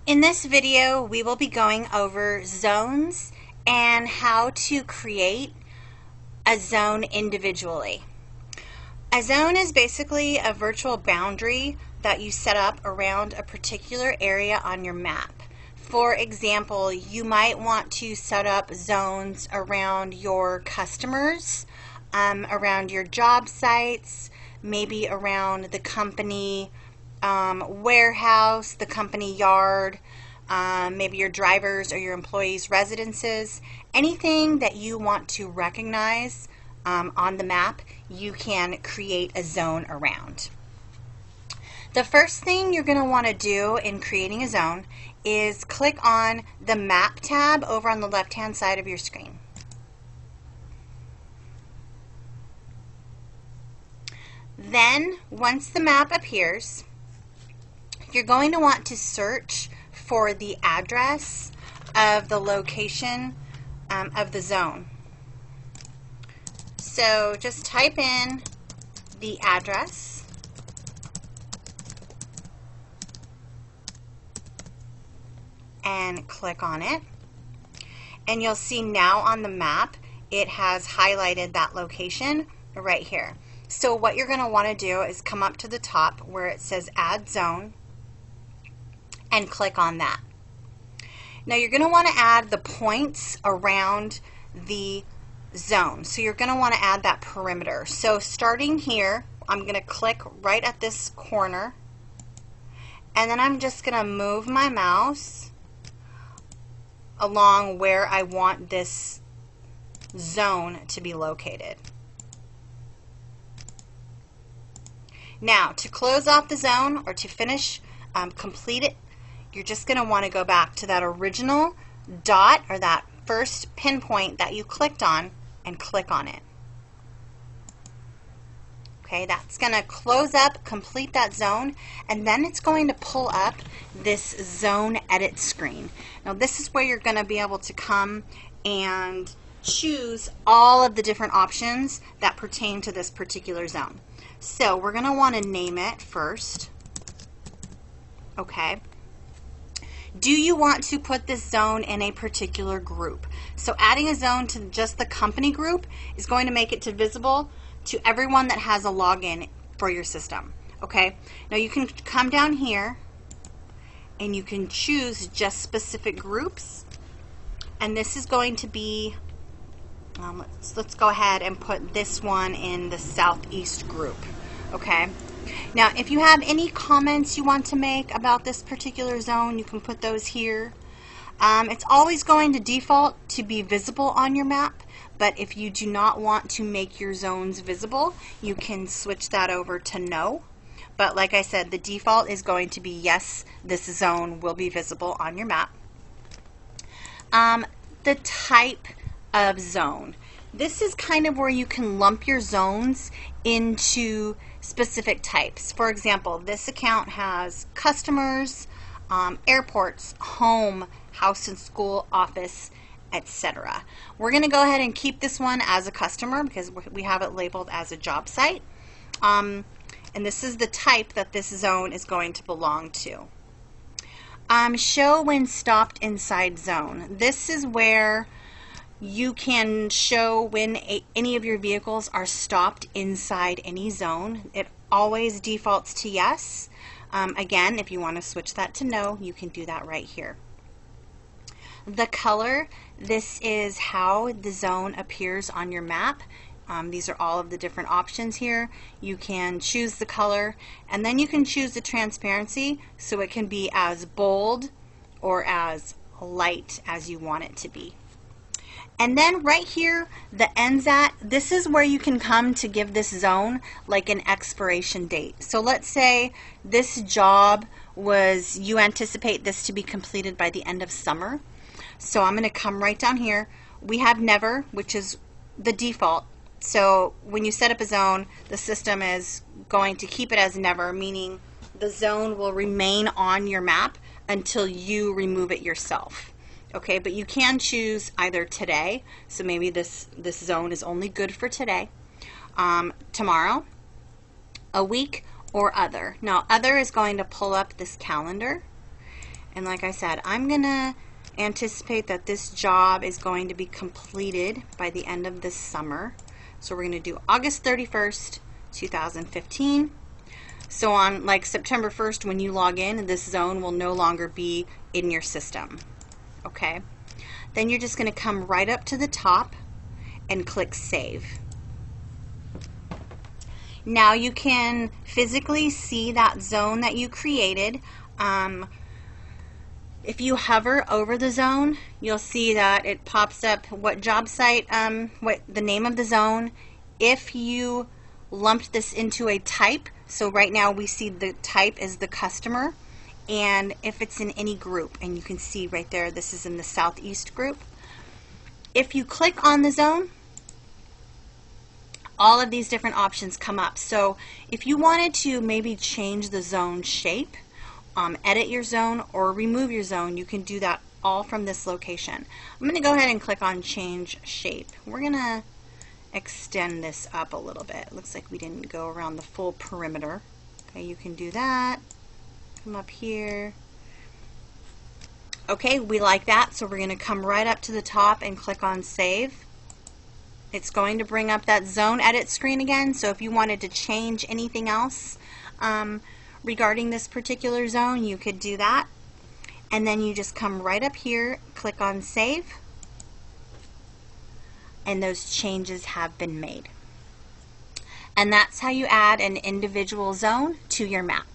In this video, we will be going over zones and how to create a zone individually. A zone is basically a virtual boundary that you set up around a particular area on your map. For example, you might want to set up zones around your customers, around your job sites, maybe around the company warehouse, the company yard, maybe your drivers or your employees' residences. Anything that you want to recognize on the map, you can create a zone around. The first thing you're going to want to do in creating a zone is click on the Map tab over on the left-hand side of your screen. Then, once the map appears, you're going to want to search for the address of the location of the zone. So just type in the address and click on it. And you'll see now on the map it has highlighted that location right here. So what you're going to want to do is come up to the top where it says Add Zone and click on that. Now you're going to want to add the points around the zone. So you're going to want to add that perimeter. So starting here, I'm going to click right at this corner, and then I'm just going to move my mouse along where I want this zone to be located. Now, to close off the zone or to finish, complete it, you're just going to want to go back to that original dot or that first pinpoint that you clicked on and click on it. Okay, that's going to close up, complete that zone, and then it's going to pull up this zone edit screen. Now this is where you're going to be able to come and choose all of the different options that pertain to this particular zone. So we're going to want to name it first. Okay. Do you want to put this zone in a particular group? So adding a zone to just the company group is going to make it visible to everyone that has a login for your system. Okay. Now you can come down here and you can choose just specific groups, and this is going to be let's go ahead and put this one in the Southeast group. Okay. Now, if you have any comments you want to make about this particular zone, you can put those here. It's always going to default to be visible on your map, but if you do not want to make your zones visible, you can switch that over to no. But like I said, the default is going to be yes, this zone will be visible on your map. The type of zone. This is kind of where you can lump your zones into specific types. For example, this account has customers, airports, home, house and school, office, etc. We're going to go ahead and keep this one as a customer because we have it labeled as a job site. And this is the type that this zone is going to belong to. Show when stopped inside zone. This is where you can show when any of your vehicles are stopped inside any zone. It always defaults to yes. Again, if you want to switch that to no, you can do that right here. The color, this is how the zone appears on your map. These are all of the different options here. You can choose the color, and then you can choose the transparency, so it can be as bold or as light as you want it to be. And then right here, the ends at, this is where you can come to give this zone like an expiration date. So let's say this job was, you anticipate this to be completed by the end of summer. So I'm going to come right down here. We have never, which is the default. So when you set up a zone, the system is going to keep it as never, meaning the zone will remain on your map until you remove it yourself. Okay, but you can choose either today, so maybe this zone is only good for today, tomorrow, a week, or other. Now, other is going to pull up this calendar, And like I said, I'm going to anticipate that this job is going to be completed by the end of this summer. So we're going to do August 31st, 2015. So on like September 1st, when you log in, this zone will no longer be in your system. Okay? Then you're just going to come right up to the top and click Save. Now you can physically see that zone that you created. If you hover over the zone, you'll see that it pops up what job site, what the name of the zone. If you lumped this into a type, so right now we see the type is the customer, and if it's in any group, and you can see right there, this is in the Southeast group. If you click on the zone, all of these different options come up. So if you wanted to maybe change the zone shape, edit your zone, or remove your zone, you can do that all from this location. I'm going to go ahead and click on Change Shape. We're going to extend this up a little bit. It looks like we didn't go around the full perimeter. Okay, you can do that. Come up here. Okay, we like that, so we're going to come right up to the top and click on Save. It's going to bring up that zone edit screen again, so if you wanted to change anything else regarding this particular zone, you could do that. And then you just come right up here, click on Save, and those changes have been made. And that's how you add an individual zone to your map.